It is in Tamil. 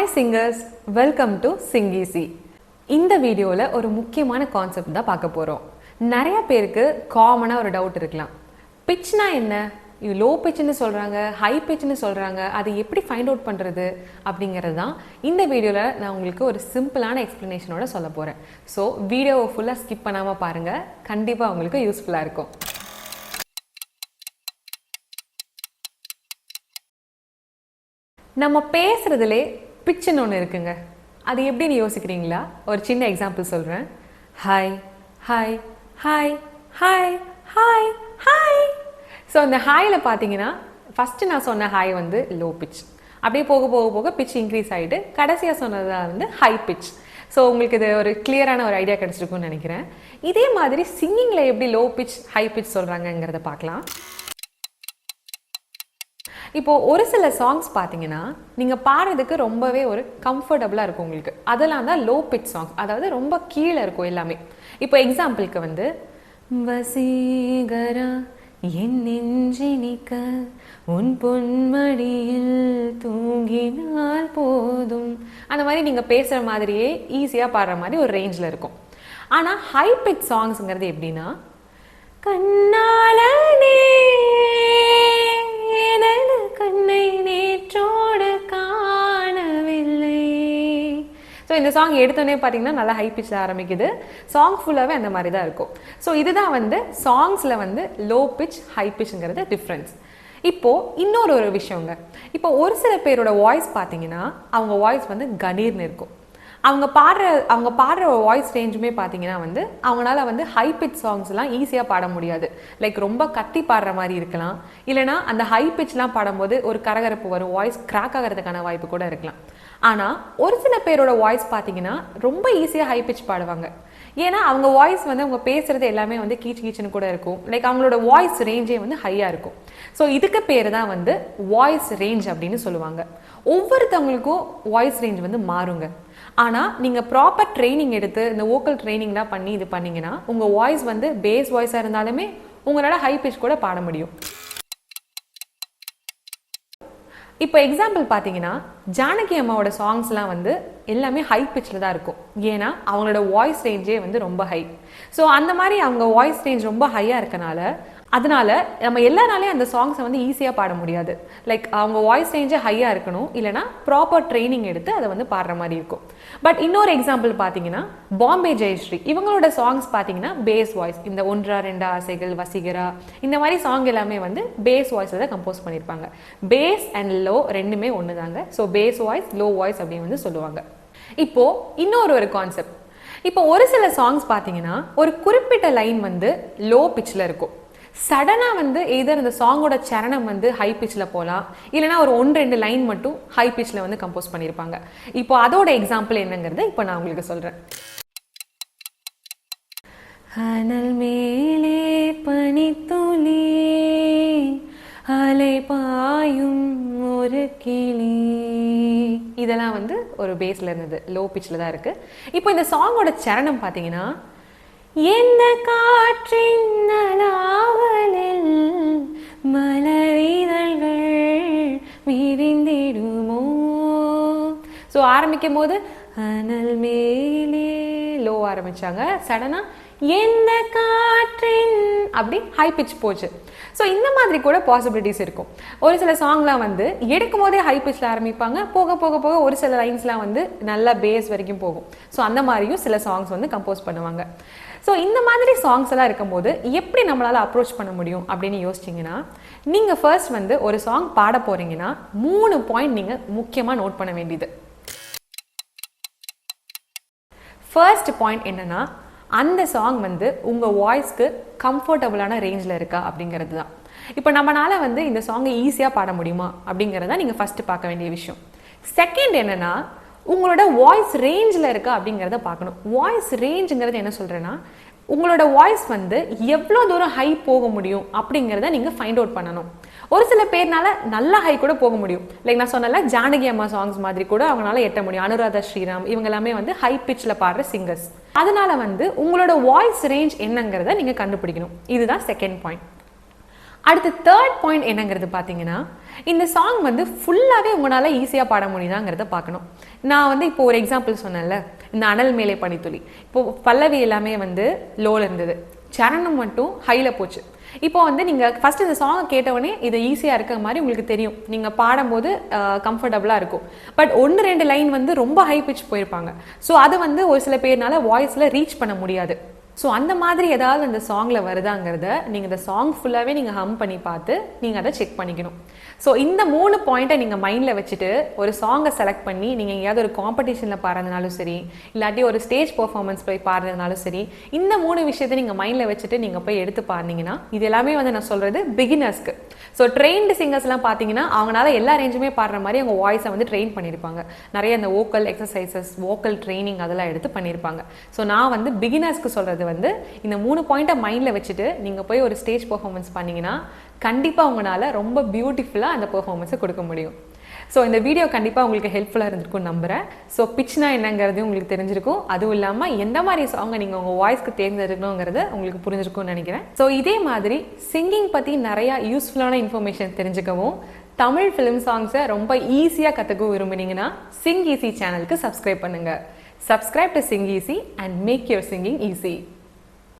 Hi singers, welcome to Sing Easy. இந்த வீடியோல ஒரு முக்கியமான கான்செப்ட் தான் பார்க்க போறோம். நிறைய பேருக்கு காமனா ஒரு டவுட் இருக்கலாம். பிட்ச்னா என்ன? லோ பிட்ச்னு சொல்றாங்க, ஹை பிட்ச்னு சொல்றாங்க. அது எப்படி ஃபைண்ட் அவுட் பண்றது அப்படிங்கிறது தான் இந்த வீடியோல நான் உங்களுக்கு ஒரு சிம்பிளான எக்ஸ்பிளனேஷனோட சொல்ல போறேன். ஸோ வீடியோவை ஃபுல்லா ஸ்கிப் பண்ணாம பாருங்க. கண்டிப்பா உங்களுக்கு யூஸ்ஃபுல்லா இருக்கும். நம்ம பேசுறதுலே பிட்ச்னு ஒன்று இருக்குங்க. அது எப்படின்னு யோசிக்கிறீங்களா? ஒரு சின்ன எக்ஸாம்பிள் சொல்கிறேன். Hi hi hi hi hi hi. So அந்த ஹாயில் பார்த்தீங்கன்னா ஃபஸ்ட்டு நான் சொன்ன ஹாய் வந்து லோ பிட்ச். அப்படியே போக போக போக பிட்ச் இன்க்ரீஸ் ஆகிட்டு கடைசியாக சொன்னதாக வந்து ஹை பிட்ச். ஸோ உங்களுக்கு இது ஒரு கிளியரான ஒரு ஐடியா கிடச்சிருக்குன்னு நினைக்கிறேன். இதே மாதிரி சிங்கிங்கில் எப்படி லோ பிட்ச் ஹை பிட்ச் சொல்கிறாங்கங்கிறத பார்க்கலாம். இப்போது ஒரு சில சாங்ஸ் பார்த்தீங்கன்னா நீங்கள் பாடுறதுக்கு ரொம்பவே ஒரு கம்ஃபர்டபுளாக இருக்கும் உங்களுக்கு. அதெல்லாம் தான் லோ பிட்ச் சாங்ஸ், அதாவது ரொம்ப கீழே இருக்கும் எல்லாமே. இப்போ எக்ஸாம்பிளுக்கு வந்து வசீகரா என் நெஞ்சினிக்க உன் பொன்மடியில் தூங்கினால் போதும், அந்த மாதிரி நீங்கள் பேசுகிற மாதிரியே ஈஸியாக பாடுற மாதிரி ஒரு ரேஞ்சில் இருக்கும். ஆனால் ஹை பிட்ச் சாங்ஸுங்கிறது எப்படின்னா கண்ணாலனே கண்ணை நேற்றோடு காணவில்லை. ஸோ இந்த சாங் எடுத்தோடனே பார்த்தீங்கன்னா நல்லா ஹை பிட்சில் ஆரம்பிக்குது. சாங் ஃபுல்லாகவே அந்த மாதிரி தான் இருக்கும். ஸோ இதுதான் வந்து சாங்ஸில் வந்து லோ பிட்ச் ஹை பிட்ச்ங்கிறது டிஃப்ரென்ஸ். இப்போது இன்னொரு விஷயங்க. இப்போ ஒரு சில பேரோட வாய்ஸ் பார்த்தீங்கன்னா அவங்க வாய்ஸ் வந்து கணீர்னு இருக்கும். அவங்க பாடுற வாய்ஸ் ரேஞ்சுமே பார்த்தீங்கன்னா வந்து அவங்களால வந்து ஹை பிட்ச் சாங்ஸ்லாம் ஈஸியாக பாட முடியாது. லைக் ரொம்ப கத்தி பாடுற மாதிரி இருக்கலாம், இல்லைனா அந்த ஹை பிட்ச்லாம் பாடும்போது ஒரு கரகரப்பு வரும், வாய்ஸ் கிராக் ஆகிறதுக்கான வாய்ப்பு கூட இருக்கலாம். ஆனால் ஒரு சில பேரோட வாய்ஸ் பார்த்தீங்கன்னா ரொம்ப ஈஸியாக ஹை பிட்ச் பாடுவாங்க. ஏன்னா அவங்க வாய்ஸ் வந்து அவங்க பேசுறது எல்லாமே வந்து கீச்சு கீச்சுன்னு கூட இருக்கும். லைக் அவங்களோட வாய்ஸ் ரேஞ்சே வந்து ஹையாக இருக்கும். ஸோ இதுக்கு பேர் தான் வந்து வாய்ஸ் ரேஞ்ச் அப்படின்னு சொல்லுவாங்க. ஒவ்வொருத்தவங்களுக்கும் வாய்ஸ் ரேஞ்ச் வந்து மாறுங்க. ஆனால் நீங்கள் ப்ராப்பர் ட்ரைனிங் எடுத்து இந்த வோக்கல் ட்ரைனிங்லாம் பண்ணி இது பண்ணிங்கன்னா உங்கள் வாய்ஸ் வந்து பேஸ் வாய்ஸாக இருந்தாலுமே உங்களால் ஹை பிட்ச் கூட பாட முடியும். இப்போ எக்ஸாம்பிள் பார்த்தீங்கன்னா ஜானகி அம்மாவோட சாங்ஸ்லாம் வந்து எல்லாமே ஹை பிட்சில் தான் இருக்கும். ஏன்னா அவங்களோட வாய்ஸ் ரேஞ்சே வந்து ரொம்ப ஹை. ஸோ அந்த மாதிரி அவங்க வாய்ஸ் ரேஞ்ச் ரொம்ப ஹையாக இருக்கனால அதனால நம்ம எல்லாராலையும் அந்த சாங்ஸை வந்து ஈஸியாக பாட முடியாது. லைக் அவங்க வாய்ஸ் ரேஞ்சே ஹையாக இருக்கணும், இல்லைனா ப்ராப்பர் ட்ரைனிங் எடுத்து அதை வந்து பாடுற மாதிரி இருக்கும். பட் இன்னொரு எக்ஸாம்பிள் பார்த்தீங்கன்னா பாம்பே ஜெயஸ்ரீ இவங்களோட சாங்ஸ் பார்த்தீங்கன்னா பேஸ் வாய்ஸ், இந்த ஒன்றா ரெண்டா ஆசைகள் வசீகரா இந்த மாதிரி சாங் எல்லாமே வந்து பேஸ் வாய்ஸில் தான் கம்போஸ் பண்ணியிருப்பாங்க. பேஸ் அண்ட் லோ ரெண்டுமே ஒன்று தாங்க. So bass voice low voice அப்படின்னு வந்து சொல்லுவாங்க. இப்போது இன்னொரு கான்செப்ட். இப்போ ஒரு சில சாங்ஸ் பார்த்தீங்கன்னா ஒரு குறிப்பிட்ட லைன் வந்து லோ பிட்சில் இருக்கும். சடனாக வந்து எதர் இந்த சாங்கோட சரணம் வந்து ஹை பிட்சில் போகலாம், இல்லைனா ஒரு 1-2 லைன் மட்டும் ஹை பிட்சில் வந்து கம்போஸ் பண்ணியிருப்பாங்க. இப்போ அதோட எக்ஸாம்பிள் என்னங்கிறத இப்போ நான் உங்களுக்கு சொல்கிறேன். அனல் மேலே பனித்துளி அலை பாயும் ஒரு கிளி, இதெல்லாம் வந்து ஒரு பேஸில் இருந்தது, லோ பிட்சில் தான் இருக்குது. இப்போ இந்த சாங்கோட சரணம் பார்த்தீங்கன்னா எந்த காற்றின் நலாவலில் மலரிதழ்கள் விரிந்திடுமோ. ஸோ ஆரம்பிக்கும் போது அனல் மேலே லோ ஆரம்பிச்சாங்க, சடனா எந்த காற்றின் அப்படி ஹை பிட்ச் போச்சு. ஸோ இந்த மாதிரி கூட பாசிபிலிட்டிஸ் இருக்கும். ஒரு சில சாங்லாம் வந்து எடுக்கும் போதே ஹை பிட்சில் ஆரம்பிப்பாங்க, போக போக போக ஒரு சில லைன்ஸ்லாம் வந்து நல்லா பேஸ் வரைக்கும் போகும். ஸோ அந்த மாதிரியும் சில சாங்ஸ் வந்து கம்போஸ் பண்ணுவாங்க. ஸோ இந்த மாதிரி சாங்ஸ் எல்லாம் இருக்கும்போது எப்படி நம்மளால் அப்ரோச் பண்ண முடியும் அப்படின்னு யோசிச்சிங்கன்னா, நீங்கள் ஃபர்ஸ்ட் வந்து ஒரு சாங் பாட போகிறீங்கன்னா 3 பாயிண்ட் நீங்கள் முக்கியமாக நோட் பண்ண வேண்டியது. ஃபர்ஸ்ட் பாயிண்ட் என்னன்னா, அந்த சாங் வந்து உங்கள் வாய்ஸ்க்கு கம்ஃபர்டபுளான ரேஞ்சில் இருக்கா அப்படிங்கிறது தான். இப்போ நம்மளால வந்து இந்த சாங்கை ஈஸியாக பாட முடியுமா அப்படிங்கிறத நீங்கள் ஃபஸ்ட்டு பார்க்க வேண்டிய விஷயம். செகண்ட் என்னன்னா, உங்களோட வாய்ஸ் ரேஞ்சில் இருக்கா அப்படிங்கிறத பார்க்கணும். வாய்ஸ் ரேஞ்சுங்கிறது என்ன சொல்கிறேன்னா, உங்களோட வாய்ஸ் வந்து எவ்வளோ தூரம் ஹை போக முடியும் அப்படிங்கிறத நீங்கள் ஃபைண்ட் அவுட் பண்ணணும். ஒரு சில பேர்னால நல்லா ஹை கூட போக முடியும். லைக் நான் சொன்னல ஜானகி அம்மா சாங்ஸ் மாதிரி கூட அவங்களால எட்ட முடியும். அனுராதா ஸ்ரீராம் இவங்க எல்லாமே வந்து ஹை பிட்சில் பாடுற சிங்கர்ஸ். அதனால வந்து உங்களோட வாய்ஸ் ரேஞ்ச் என்னங்கிறத நீங்கள் கண்டுபிடிக்கணும். இதுதான் செகண்ட் பாயிண்ட். அடுத்து தேர்ட் பாயிண்ட் என்னங்கிறது பார்த்தீங்கன்னா, இந்த சாங் வந்து ஃபுல்லாகவே உங்களால் ஈஸியாக பாட முடியுதாங்கிறத பார்க்கணும். நான் வந்து இப்போ ஒரு எக்ஸாம்பிள் சொன்னேன்ல, இந்த அனல் மேலே பனித்துளி. இப்போ பல்லவி எல்லாமே வந்து லோவில் இருந்தது, சரணம் மட்டும் ஹையில் போச்சு. இப்போ வந்து நீங்கள் ஃபஸ்ட் இந்த சாங் கேட்டவுடனே இது ஈஸியாக இருக்கிற மாதிரி உங்களுக்கு தெரியும், நீங்கள் பாடும்போது கம்ஃபர்டபுளாக இருக்கும். பட் 1-2 லைன் வந்து ரொம்ப ஹை பிச் போயிருப்பாங்க. ஸோ அது வந்து ஒரு சில பேர்னால வாய்ஸில் ரீச் பண்ண முடியாது. ஸோ அந்த மாதிரி ஏதாவது அந்த சாங்கில் வருதாங்கிறத நீங்கள் இந்த சாங் ஃபுல்லாகவே நீங்கள் ஹம் பண்ணி பார்த்து நீங்கள் அதை செக் பண்ணிக்கணும். ஸோ இந்த 3 பாயிண்ட்டை நீங்கள் மைண்டில் வச்சுட்டு ஒரு சாங்கை செலக்ட் பண்ணி நீங்கள் எங்கேயாவது ஒரு காம்படிஷனில் பாடுறதுனாலும் சரி, இல்லாட்டி ஒரு ஸ்டேஜ் பர்ஃபார்மன்ஸ் போய் பாடுறதுனாலும் சரி, இந்த 3 விஷயத்தை நீங்கள் மைண்டில் வச்சுட்டு நீங்கள் போய் எடுத்து பாருனீங்கன்னா, இது எல்லாமே வந்து நான் சொல்கிறது பிகினர்ஸ்க்கு. ஸோ ட்ரெயின்டு சிங்கர்ஸ்லாம் பார்த்தீங்கன்னா அவங்களால எல்லா ரேஞ்சுமே பாடுற மாதிரி அவங்க வாய்ஸை வந்து ட்ரெயின் பண்ணியிருப்பாங்க. நிறைய அந்த வோக்கல் எக்ஸசைசஸ், வோக்கல் ட்ரைனிங் அதெல்லாம் எடுத்து பண்ணியிருப்பாங்க. ஸோ நான் வந்து பிகினர்ஸ்க்கு சொல்கிறது வந்து இந்த 3 பாயிண்ட்டை மைண்டில் வச்சுட்டு நீங்கள் போய் ஒரு ஸ்டேஜ் பர்ஃபார்மன்ஸ் பண்ணிங்கன்னா கண்டிப்பாக உங்களால் ரொம்ப பியூட்டிஃபுல்லாக அந்த பர்ஃபார்மன்ஸை கொடுக்க முடியும். ஸோ இந்த வீடியோ கண்டிப்பாக உங்களுக்கு ஹெல்ப்ஃபுல்லாக இருந்திருக்கும் நம்புகிறேன். ஸோ பிச்னா என்னங்கிறது உங்களுக்கு தெரிஞ்சிருக்கும். அதுவும் இல்லாமல் எந்த மாதிரி சாங்கை நீங்கள் உங்கள் வாய்ஸ்க்கு தேர்ந்தெடுக்கணுங்கிறது உங்களுக்கு புரிஞ்சிருக்கும்னு நினைக்கிறேன். ஸோ இதே மாதிரி சிங்கிங் பற்றி நிறையா யூஸ்ஃபுல்லான இன்ஃபர்மேஷன் தெரிஞ்சுக்கவும், தமிழ் ஃபிலிம் சாங்ஸை ரொம்ப ஈஸியாக கற்றுக்க விரும்புனீங்கன்னா சிங் ஈஸி சேனலுக்கு சப்ஸ்கிரைப் பண்ணுங்கள். Subscribe to Sing Easy and make your singing easy.